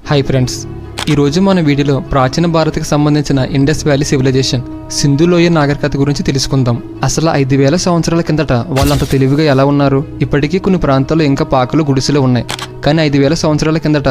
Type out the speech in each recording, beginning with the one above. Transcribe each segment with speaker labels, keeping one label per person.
Speaker 1: Hi friends, ఈరోజు మన వీడియోలో ప్రాచీన భారత్కి సంబంధించిన ఇండస్ వ్యాలీ సివిలైజేషన్ సింధు లోయ నాగరికత గురించి తెలుసుకుందాం. అసలు 5000 సంవత్సరాల కిందట వాళ్ళంత తెలివిగా ఎలా ఉన్నారు? ఇప్పటికీ కొన్ని ప్రాంతాల్లో ఇంకా పాకలు గుడిసెలు ఉన్నాయి. కానీ 5000 సంవత్సరాల కిందట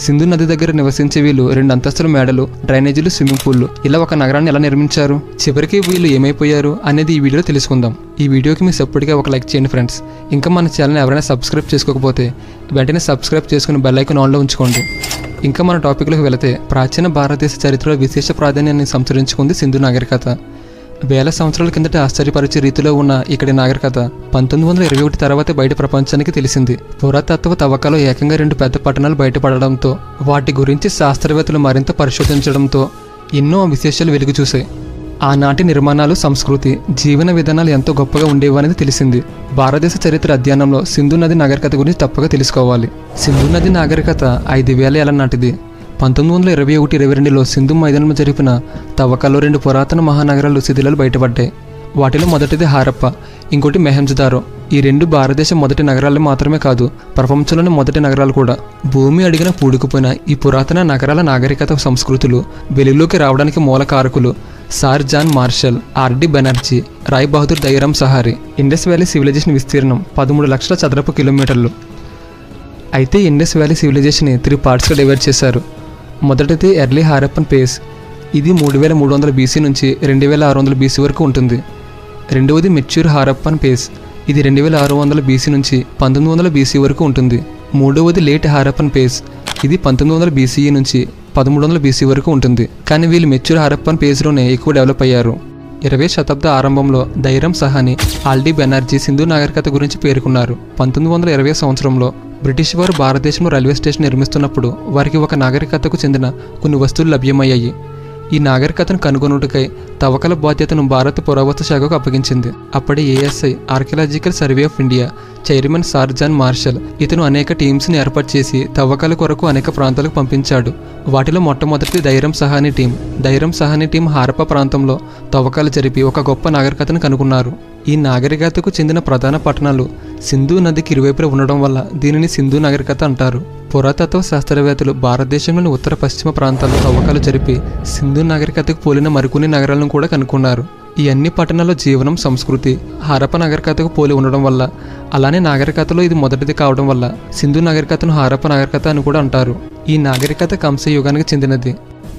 Speaker 1: సింధు నది దగ్గర నివసించే వీళ్ళు 2 అంతస్తుల మేడలు, డ్రైనేజీలు, స్విమ్మింగ్ పూల్లు ఇలా ఒక నగరాన్ని ఎలా నిర్మించారు, చివరికి వీళ్ళు ఏమైపోయారు అనేది ఈ వీడియోలో తెలుసుకుందాం. ఈ వీడియోకి మీ సపోర్ట్గా ఒక లైక్ చేయండి ఫ్రెండ్స్. ఇంకా మన ఛానల్ని ఎవరైనా సబ్స్క్రైబ్ చేసుకోకపోతే వెంటనే సబ్స్క్రైబ్ చేసుకుని బెల్ ఐకాన్ ఆన్లో ఉంచుకోండి. ఇంకా మన టాపిక్లోకి వెళితే, ప్రాచీన భారతదేశ చరిత్రలో విశేష ప్రాధాన్యాన్ని సంతరించుకుంది సింధు నాగరికత. వేల సంవత్సరాల కిందట ఆశ్చర్యపరిచే రీతిలో ఉన్న ఇక్కడి నాగరికత 1921 తర్వాత బయట ప్రపంచానికి తెలిసింది. పురాతత్వ తవ్వకాలు ఏకంగా 2 పెద్ద పట్టణాలు బయటపడడంతో, వాటి గురించి శాస్త్రవేత్తలు మరింత పరిశోధించడంతో ఎన్నో విశేషాలు వెలుగు చూశాయి. ఆనాటి నిర్మాణాలు, సంస్కృతి, జీవన విధానాలు ఎంతో గొప్పగా ఉండేవనేది తెలిసింది. భారతదేశ చరిత్ర అధ్యయనంలో సింధు నది నాగరికత గురించి తప్పక తెలుసుకోవాలి. సింధు నది నాగరికత 5000 ఏళ్ల నాటిది. 1921-22లో సింధు మైదానంలో జరిపిన తవ్వకాల్లో 2 పురాతన మహానగరాలు శిథిలాలు బయటపడ్డాయి. వాటిలో మొదటిది హారప్ప, ఇంకోటి మొహంజదారో. ఈ 2 భారతదేశం మొదటి నగరాలు మాత్రమే కాదు, ప్రపంచంలోని మొదటి నగరాలు కూడా. భూమి అడిగిన పూడుకుపోయిన ఈ పురాతన నగరాల నాగరికత సంస్కృతులు వెలుగులోకి రావడానికి మూల కారకులు sir John Marshall, R D Banerjee, Rai Bahadur Dayaram Sahni. Indus valley civilisation విస్తీర్ణం 13 లక్షల చదరపు కిలోమీటర్లు. అయితే ఇండస్ వ్యాలీ సివిలైజేషన్ని 3 పార్ట్స్గా డివైడ్ చేశారు. మొదటిది ఎర్లీ హారప్పన్ ఫేజ్. ఇది 3300 BC నుంచి 2600 BC వరకు ఉంటుంది. రెండవది మెచ్యూర్ హారప్పన్ ఫేజ్. ఇది 2600 BC నుంచి 1900 BC వరకు ఉంటుంది. మూడవది లేట్ హారప్పన్ ఫేజ్. ఇది 1900 BCE నుంచి 1300 BC వరకు ఉంటుంది. కానీ వీళ్ళు మెచ్యూర్ హారప్పన్ ఫేజ్లోనే ఎక్కువ డెవలప్ అయ్యారు. 20వ శతాబ్ద ఆరంభంలో దయారామ్ సహాని, ఆర్డి బెనర్జీ సింధు నాగరికత గురించి పేర్కొన్నారు. 1920వ సంవత్సరంలో బ్రిటిష్ వారు భారతదేశంలో రైల్వే స్టేషన్ నిర్మిస్తున్నప్పుడు వారికి ఒక నాగరికతకు చెందిన కొన్ని వస్తువులు లభ్యమయ్యాయి. ఈ నాగరికతను కనుగొనుటకై తవ్వకాల బాధ్యతను భారత పురావస్తు శాఖకు అప్పగించింది. అప్పటి ASI archaeological survey of India chairman sir John Marshall ఇతను అనేక టీమ్స్ని ఏర్పాటు చేసి తవ్వకాల కొరకు అనేక ప్రాంతాలకు పంపించాడు. వాటిలో మొట్టమొదటిది దయారామ్ సహాని టీం. దయారామ్ సహాని టీం హారప్ప ప్రాంతంలో తవ్వకాలు జరిపి ఒక గొప్ప నాగరికతను కనుగొన్నారు. ఈ నాగరికతకు చెందిన ప్రధాన పట్టణాలు సింధు నదికి ఇరువైపులా ఉండడం వల్ల దీనిని సింధు నాగరికత అంటారు. పురాతత్వ శాస్త్రవేత్తలు భారతదేశంలోని ఉత్తర పశ్చిమ ప్రాంతాల్లో తవ్వకాలు జరిపి సింధు నాగరికతకు పోలిన మరికొన్ని నగరాలను కూడా కనుక్కున్నారు. ఈ అన్ని పట్టణాల్లో జీవనం, సంస్కృతి హారప్ప నాగరికతకు పోలి ఉండడం వల్ల, అలానే నాగరికతలో ఇది మొదటిది కావడం వల్ల సింధు నాగరికతను హారప్ప నాగరికత అని కూడా అంటారు. ఈ నాగరికత కంస యుగానికి చెందినది.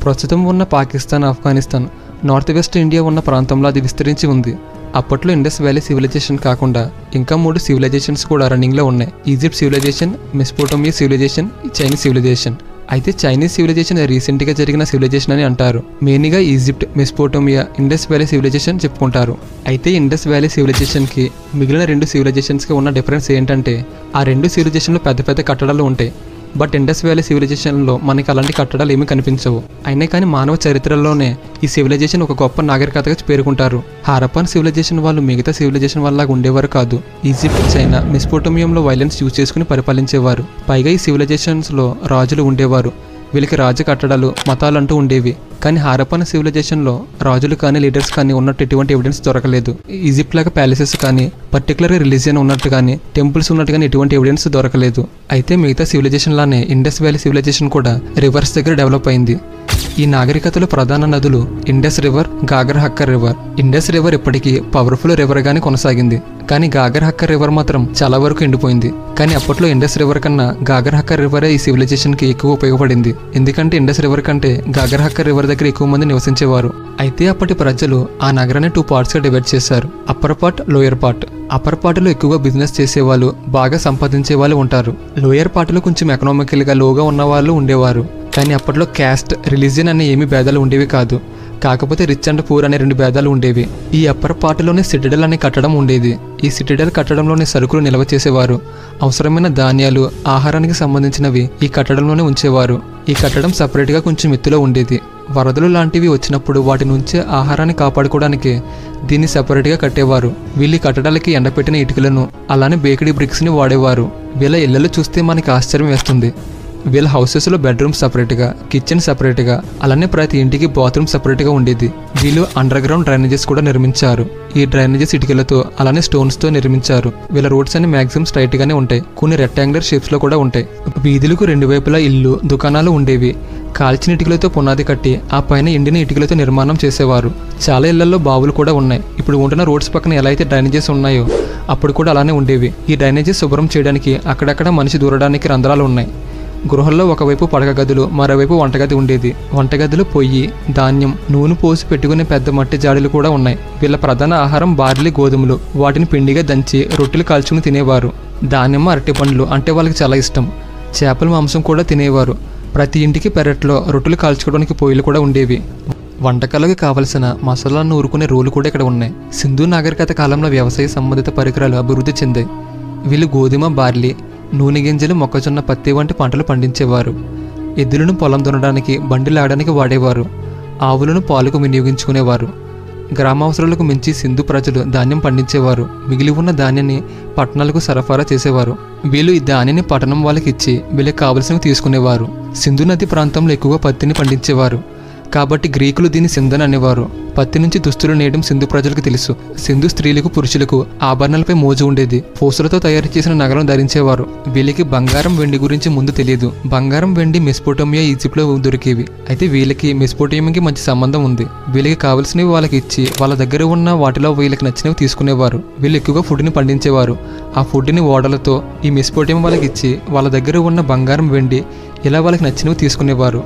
Speaker 1: ప్రస్తుతం ఉన్న Pakistan, Afghanistan, north west India ఉన్న ప్రాంతంలో అది విస్తరించి ఉంది. అప్పట్లో ఇండస్ వ్యాలీ సివిలైజేషన్ కాకుండా ఇంకా 3 సివిలైజేషన్స్ కూడా రన్నింగ్లో ఉన్నాయి. Egypt civilisation, Mesopotamia civilisation, Chinese civilisation. అయితే చైనీస్ సివిలైజేషన్ రీసెంట్గా జరిగిన సివిలైజేషన్ అని అంటారు. మెయిన్గా Egypt, Mesopotamia, Indus valley civilisation చెప్పుకుంటారు. అయితే ఇండస్ వ్యాలీ సివిలైజేషన్కి మిగిలిన 2 సివిలైజేషన్స్కి ఉన్న డిఫరెన్స్ ఏంటంటే, ఆ 2 సివిలైజేషన్లో పెద్ద పెద్ద కట్టడాలు ఉంటాయి. బట్ ఇండస్ వ్యాలీ సివిలైజేషన్లో మనకి అలాంటి కట్టడాలు ఏమీ కనిపించవు. అయినా కానీ మానవ చరిత్రలోనే ఈ సివిలైజేషన్ ఒక గొప్ప నాగరికతగా పేర్కొంటారు. హారప్పన్ సివిలైజేషన్ వాళ్ళు మిగతా సివిలైజేషన్ వాళ్ళగా ఉండేవారు కాదు. ఈజిప్ట్, చైనా, మెసోపోటేమియాలో వైలెన్స్ యూజ్ చేసుకుని పరిపాలించేవారు. పైగా ఈ సివిలైజేషన్స్లో రాజులు ఉండేవారు. వీళ్ళకి రాజ కట్టడాలు, మతాలు అంటూ ఉండేవి. కానీ హారప్పన్ సివిలైజేషన్లో రాజులు కానీ లీడర్స్ కానీ ఉన్నట్టు ఎటువంటి ఎవిడెన్స్ దొరకలేదు. ఈజిప్ట్ లాగా ప్యాలెసెస్ కానీ, పర్టికులర్గా రిలీజియన్ ఉన్నట్టు కానీ, టెంపుల్స్ ఉన్నట్టు కానీ ఎటువంటి ఎవిడెన్స్ దొరకలేదు. అయితే మిగతా సివిలైజేషన్ లానే ఇండస్ వ్యాలీ సివిలైజేషన్ కూడా రివర్స్ దగ్గర డెవలప్ అయింది. ఈ నాగరికతలో ప్రధాన నదులు Indus river, Ghaggar Hakra river. Indus river ఇప్పటికీ పవర్ఫుల్ రివర్ గానే కొనసాగింది. కానీ గాగర్ హక్కర్ రివర్ మాత్రం చాలా వరకు ఎండిపోయింది. కానీ అప్పట్లో ఇండస్ రివర్ కన్నా గాగర్ హక్కర్ రివరే ఈ సివిలైజేషన్కి ఎక్కువ ఉపయోగపడింది. ఎందుకంటే ఇండస్ రివర్ కంటే గాగర్ హక్కర్ రివర్ దగ్గర ఎక్కువ మంది నివసించేవారు. అయితే అప్పటి ప్రజలు ఆ నగరాన్ని 2 పార్ట్స్గా డివైడ్ చేశారు. Upper part, lower part. Upper పార్ట్లో ఎక్కువగా బిజినెస్ చేసేవాళ్ళు, బాగా సంపాదించే వాళ్ళు ఉంటారు. లోయర్ పార్ట్లో కొంచెం ఎకనామికల్గా లోగా ఉన్న వాళ్ళు ఉండేవారు. కానీ అప్పట్లో క్యాస్ట్, రిలీజియన్ అనే ఏమీ భేదాలు ఉండేవి కాదు. కాకపోతే రిచ్ అండ్ పూర్ అనే 2 భేదాలు ఉండేవి. ఈ అప్పర్ పార్ట్లోనే సిటిడల్ అనే కట్టడం ఉండేది. ఈ సిటిడల్ కట్టడంలోనే సరుకులు నిల్వ చేసేవారు. అవసరమైన ధాన్యాలు, ఆహారానికి సంబంధించినవి ఈ కట్టడంలోనే ఉంచేవారు. ఈ కట్టడం సపరేట్గా కొంచెం ఎత్తులో ఉండేది. వరదలు లాంటివి వచ్చినప్పుడు వాటి నుంచే ఆహారాన్ని కాపాడుకోవడానికి దీన్ని సపరేట్గా కట్టేవారు. వీళ్ళు కట్టడాలకి ఎండపెట్టిన ఇటుకలను, అలానే బేకరీ బ్రిక్స్ని వాడేవారు. వీళ్ళ ఇళ్లలో చూస్తే మనకి ఆశ్చర్యం వేస్తుంది. వీళ్ళ హౌసెస్లో బెడ్రూమ్ సపరేట్గా, కిచెన్ సపరేట్గా, అలానే ప్రతి ఇంటికి బాత్రూమ్ సపరేట్గా ఉండేది. వీళ్ళు అండర్ గ్రౌండ్ డ్రైనేజెస్ కూడా నిర్మించారు. ఈ డ్రైనేజెస్ ఇటుకలతో అలానే స్టోన్స్తో నిర్మించారు. వీళ్ళ రోడ్స్ అన్ని మ్యాక్సిమం స్ట్రైట్ గానే ఉంటాయి, కొన్ని రెక్టాంగులర్ షేప్స్ లో కూడా ఉంటాయి. వీధులకు రెండు వైపులా ఇల్లు, దుకాణాలు ఉండేవి. కాల్చిన ఇటుకలతో పునాది కట్టి ఆ పైన ఎండిన ఇటుకలతో నిర్మాణం చేసేవారు. చాలా ఇళ్లలో బావులు కూడా ఉన్నాయి. ఇప్పుడు ఉంటున్న రోడ్స్ పక్కన ఎలా అయితే డ్రైనేజెస్ ఉన్నాయో అప్పుడు కూడా అలానే ఉండేవి. ఈ డ్రైనేజెస్ శుభ్రం చేయడానికి అక్కడక్కడ మనిషి దూరడానికి రంధ్రాలు ఉన్నాయి. గృహంలో ఒకవైపు పడక గదులు, మరోవైపు వంటగది ఉండేది. వంటగదిలో పొయ్యి, ధాన్యం, నూనె పోసి పెట్టుకునే పెద్ద మట్టి జాడీలు కూడా ఉన్నాయి. వీళ్ళ ప్రధాన ఆహారం బార్లీ, గోధుమలు. వాటిని పిండిగా దంచి రొట్టెలు కాల్చుకుని తినేవారు. దానిమ్మ, అరటి పండ్లు అంటే వాళ్ళకి చాలా ఇష్టం. చేపల మాంసం కూడా తినేవారు. ప్రతి ఇంటికి పెరట్లో రొట్టెలు కాల్చుకోవడానికి పొయ్యిలు కూడా ఉండేవి. వంటకాలకు కావలసిన మసాలాలను ఊరుకునే రోలు కూడా ఇక్కడ ఉన్నాయి. సింధు నాగరికత కాలంలో వ్యవసాయ సంబంధిత పరికరాలు అభివృద్ధి చెందాయి. వీళ్ళు గోధుమ, బార్లీ, నూనె గింజలు, మొక్కజొన్న, పత్తి వంటి పంటలు పండించేవారు. ఎద్దులను పొలం దున్నడానికి, బండి లాగడానికి వాడేవారు. ఆవులను పాలకు వినియోగించుకునేవారు. గ్రామావసరాలకు మించి సింధు ప్రజలు ధాన్యం పండించేవారు. మిగిలి ఉన్న ధాన్యాన్ని పట్టణాలకు సరఫరా చేసేవారు. వీళ్ళు ఈ ధాన్యాన్ని పట్టణం వాళ్ళకి ఇచ్చి వీళ్ళకి కావలసినవి తీసుకునేవారు. సింధు నది ప్రాంతంలో ఎక్కువగా పత్తిని పండించేవారు కాబట్టి గ్రీకులు దీన్ని సింధన్ అనేవారు. పత్తి నుంచి దుస్తులు నేయడం సింధు ప్రజలకు తెలుసు. సింధు స్త్రీలకు, పురుషులకు ఆభరణాలపై మోజు ఉండేది. పూసలతో తయారు చేసిన నగరం ధరించేవారు. వీళ్ళకి బంగారం, వెండి గురించి ముందు తెలియదు. బంగారం, వెండి మెసొపొటేమియా, ఈజిప్ట్లో దొరికేవి. అయితే వీళ్ళకి మెసొపొటేమియాకి మంచి సంబంధం ఉంది. వీళ్ళకి కావలసినవి వాళ్ళకి ఇచ్చి వాళ్ళ దగ్గర ఉన్న వాటిలో వీళ్ళకి నచ్చినవి తీసుకునేవారు. వీళ్ళు ఎక్కువగా ఫుడ్ని పండించేవారు. ఆ ఫుడ్ని ఓడలతో ఈ మెసొపొటేమియా వాళ్ళకి ఇచ్చి వాళ్ళ దగ్గర ఉన్న బంగారం, వెండి ఇలా వాళ్ళకి నచ్చినవి తీసుకునేవారు.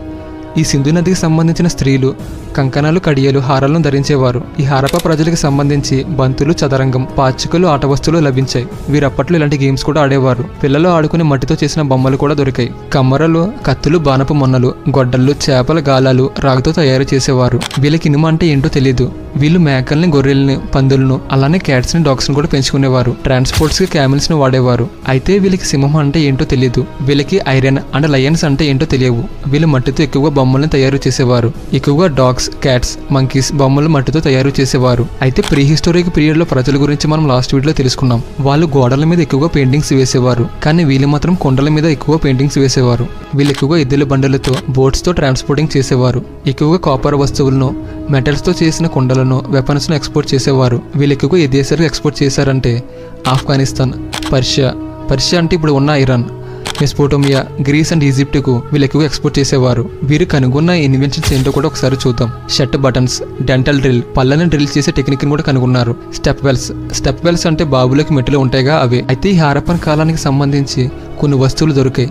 Speaker 1: ఈ సింధు నదికి సంబంధించిన స్త్రీలు కంకణాలు, కడియలు, హారాలను ధరించేవారు. ఈ హారప్ప ప్రజలకు సంబంధించి బంతులు, చదరంగం, పాచికలు, ఆట వస్తువులు లభించాయి. వీరప్పట్లో ఇలాంటి గేమ్స్ కూడా ఆడేవారు. పిల్లలు ఆడుకునే మట్టితో చేసిన బొమ్మలు కూడా దొరికాయి. కమ్మరలు, కత్తులు, బాణపు మొన్నలు, గొడ్డళ్ళు, చేపల గాలాలు రాగితో తయారు చేసేవారు. వీళ్ళకి ఇనుమ అంటే ఏంటో తెలియదు. వీళ్ళు మేకల్ని, గొర్రెల్ని, పందులను, అలానే క్యాట్స్ ని, డాగ్స్ ని కూడా పెంచుకునేవారు. ట్రాన్స్పోర్ట్స్ కి క్యామిల్స్ ని వాడేవారు. అయితే వీళ్ళకి సింహం అంటే ఏంటో తెలియదు. వీళ్ళకి ఐరన్ అండ్ లయన్స్ అంటే ఏంటో తెలియవు. వీళ్ళు మట్టితో ఎక్కువగా బొమ్మల్ని తయారు చేసేవారు. ఎక్కువగా డాగ్స్, క్యాట్స్, మంకీస్ బొమ్మలు మట్టితో తయారు చేసేవారు. అయితే ప్రీ హిస్టోరిక్ పీరియడ్ లో ప్రజల గురించి మనం లాస్ట్ వీడియోలో తెలుసుకున్నాం. వాళ్ళు గోడల మీద ఎక్కువగా పెయింటింగ్స్ వేసేవారు. కానీ వీళ్ళు మాత్రం కొండల మీద ఎక్కువ పెయింటింగ్స్ వేసేవారు. వీళ్ళు ఎక్కువగా ఎద్దుల బండులతో, బోట్స్ తో ట్రాన్స్పోర్టింగ్ చేసేవారు. ఎక్కువగా కాపర్ వస్తువులను, మెటల్స్ తో చేసిన కుండలను, వెపన్స్ ను ఎక్స్పోర్ట్ చేసేవారు. వీళ్ళు ఎక్కువగా ఏ దేశాలకు ఎక్స్పోర్ట్ చేశారంటే ఆఫ్ఘనిస్తాన్, పర్షియా అంటే ఇప్పుడు ఉన్న ఇరాన్, మెసొపొటేమియా, గ్రీస్ అండ్ ఈజిప్ట్కు వీళ్ళు ఎక్కువగా ఎక్స్పోర్ట్ చేసేవారు. వీరు కనుగొన్న ఇన్వెన్షన్స్ ఏంటో కూడా ఒకసారి చూద్దాం. షర్ట్ బటన్స్, డెంటల్ డ్రిల్, పళ్ళని డ్రిల్ చేసే టెక్నిక్ ని కూడా కనుగొన్నారు. స్టెప్ వెల్స్ అంటే బాబులకి మెట్టులు ఉంటాయిగా అవే. అయితే ఈ హారప్పన్ కాలానికి సంబంధించి కొన్ని వస్తువులు దొరికాయి.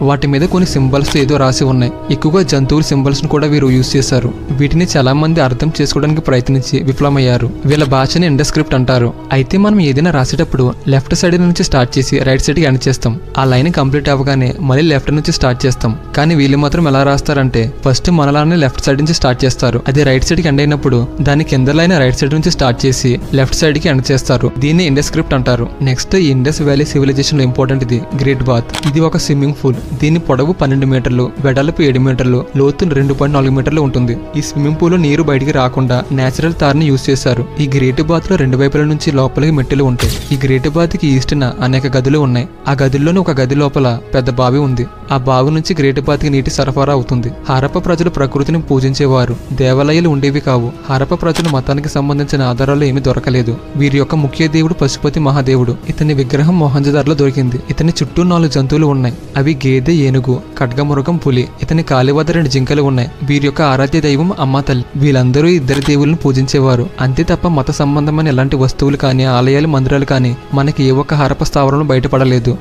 Speaker 1: వాటి మీద కొన్ని సింబల్స్ ఏదో రాసి ఉన్నాయి. ఎక్కువగా జంతువుల సింబల్స్ ను కూడా వీరు యూజ్ చేశారు. వీటిని చాలా మంది అర్థం చేసుకోవడానికి ప్రయత్నించి విఫలమయ్యారు. వీళ్ళ భాషని ఇండస్ స్క్రిప్ట్ అంటారు. అయితే మనం ఏదైనా రాసేటప్పుడు లెఫ్ట్ సైడ్ నుంచి స్టార్ట్ చేసి రైట్ సైడ్ కి ఎండ్ చేస్తాం. ఆ లైన్ కంప్లీట్ అవ్వగానే మళ్ళీ లెఫ్ట్ నుంచి స్టార్ట్ చేస్తాం. కానీ వీళ్ళు మాత్రం ఎలా రాస్తారంటే ఫస్ట్ మనలానే లెఫ్ట్ సైడ్ నుంచి స్టార్ట్ చేస్తారు. అదే రైట్ సైడ్ కి ఎండ్ అయినప్పుడు దాని కింద లైన్ రైట్ సైడ్ నుంచి స్టార్ట్ చేసి లెఫ్ట్ సైడ్ కి ఎండ్ చేస్తారు. దీన్ని ఇండస్ స్క్రిప్ట్ అంటారు. నెక్స్ట్ ఇండస్ వ్యాలీ సివిలైజేషన్ లో ఇంపార్టెంట్ ఇది గ్రేట్ బాత్. ఇది ఒక స్విమ్మింగ్ పూల్. దీని పొడవు 12 మీటర్లు, వెడల్పు 7 మీటర్లు, లోతు 2.4 మీటర్లు ఉంటుంది. ఈ స్విమ్మింగ్ పూల్ లో నీరు బయటికి రాకుండా నేచురల్ తార్ని యూజ్ చేశారు. ఈ గ్రేట్ బాత్ లో 2 వైపుల నుంచి లోపలికి మెట్టులు ఉంటాయి. ఈ గ్రేట్ బాత్ కి ఈస్ట్న అనేక గదులు ఉన్నాయి. ఆ గదుల్లోని ఒక గది లోపల పెద్ద బావి ఉంది. ఆ బావి నుంచి గ్రేట్ బాత్ కి నీటి సరఫరా అవుతుంది. హారప్ప ప్రజలు ప్రకృతిని పూజించేవారు. దేవాలయాలు ఉండేవి కావు. హారప్ప ప్రజలు మతానికి సంబంధించిన ఆధారాలు ఏమీ దొరకలేదు. వీరి యొక్క ముఖ్య దేవుడు పశుపతి మహాదేవుడు. ఇతని విగ్రహం మొహంజదార్లో దొరికింది. ఇతని చుట్టూ 4 జంతువులు ఉన్నాయి. అవి గేదె, ఏనుగు, ఖడ్గమృగం, పులి. ఇతని కాలి వద్ద 2 జింకలు ఉన్నాయి. వీరి యొక్క ఆరాధ్య దైవం అమ్మ తల్లి. వీళ్ళందరూ ఇద్దరు దేవుళ్ళను పూజించేవారు. అంతే తప్ప మత సంబంధమైన ఎలాంటి వస్తువులు కానీ, ఆలయాలు, మందిరాలు కానీ మనకి ఏ ఒక్క హారప్ప స్థావరంలో బయటపడలేదు.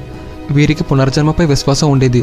Speaker 1: వీరికి పునర్జన్మపై విశ్వాసం ఉండేది.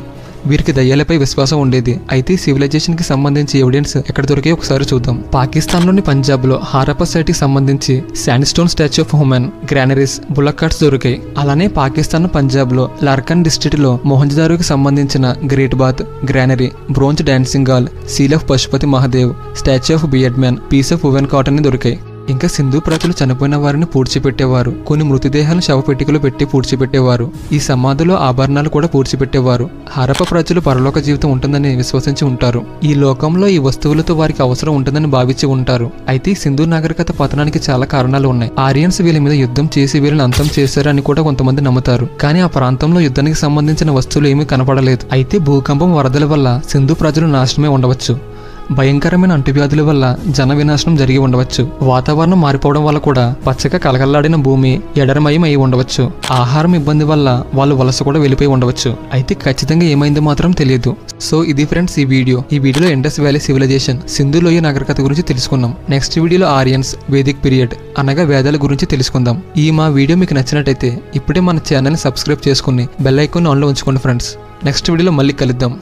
Speaker 1: వీరికి దయ్యాలపై విశ్వాసం ఉండేది. అయితే సివిలైజేషన్ కి సంబంధించి ఎవిడెన్స్ ఎక్కడ దొరికాయో ఒకసారి చూద్దాం. పాకిస్తాన్ లోని పంజాబ్ లో హారప్ప సైట్ కి సంబంధించి sandstone statue of human, granaries, bullock carts దొరికాయి. అలానే పాకిస్తాన్ పంజాబ్ లో లార్కన్ డిస్ట్రిక్ట్ లో మొహంజదారోకి సంబంధించిన great bath, granary, bronze dancing hall, seal of Pashupati Mahadev, statue of bearded man, piece of woven cotton దొరికాయి. ఇంకా సింధు ప్రజలు చనిపోయిన వారిని పూడ్చిపెట్టేవారు. కొన్ని మృతదేహాలను శవపెట్టికలో పెట్టి పూడ్చిపెట్టేవారు. ఈ సమాధిలో ఆభరణాలు కూడా పూడ్చిపెట్టేవారు. హరప్ప ప్రజలు పరలోక జీవితం ఉంటుందని విశ్వసించి ఉంటారు. ఈ లోకంలో ఈ వస్తువులతో వారికి అవసరం ఉంటుందని భావించి ఉంటారు. అయితే సింధు నాగరికత పతనానికి చాలా కారణాలు ఉన్నాయి. ఆరియన్స్ వీళ్ళ మీద యుద్ధం చేసి వీళ్ళని అంతం చేశారని కూడా కొంతమంది నమ్ముతారు. కానీ ఆ ప్రాంతంలో యుద్ధానికి సంబంధించిన వస్తువులు ఏమీ కనపడలేదు. అయితే భూకంపం, వరదల వల్ల సింధు ప్రజలు నాశనమే ఉండవచ్చు. భయంకరమైన అంటువ్యాధుల వల్ల జన వినాశనం జరిగి ఉండవచ్చు. వాతావరణం మారిపోవడం వల్ల కూడా పచ్చగా కలకల్లాడిన భూమి ఎడరమయం అయి ఉండవచ్చు. ఆహారం ఇబ్బంది వల్ల వాళ్ళు వలస కూడా వెళ్ళిపోయి ఉండవచ్చు. అయితే ఖచ్చితంగా ఏమైందో మాత్రం తెలియదు. సో ఇది ఫ్రెండ్స్ ఈ వీడియోలో ఇండస్ వ్యాలీ సివిలైజేషన్, సింధు లోయ నాగరికత గురించి తెలుసుకున్నాం. నెక్స్ట్ వీడియోలో ఆరియన్స్, వేదిక్ పీరియడ్ అనగా వేదాల గురించి తెలుసుకుందాం. ఈ మా వీడియో మీకు నచ్చినట్టయితే ఇప్పుడే మన ఛానల్ని సబ్స్క్రైబ్ చేసుకుని బెల్ ఐకాన్ ఆన్లో ఉంచుకోండి ఫ్రెండ్స్. నెక్స్ట్ వీడియోలో మళ్ళీ కలుద్దాం.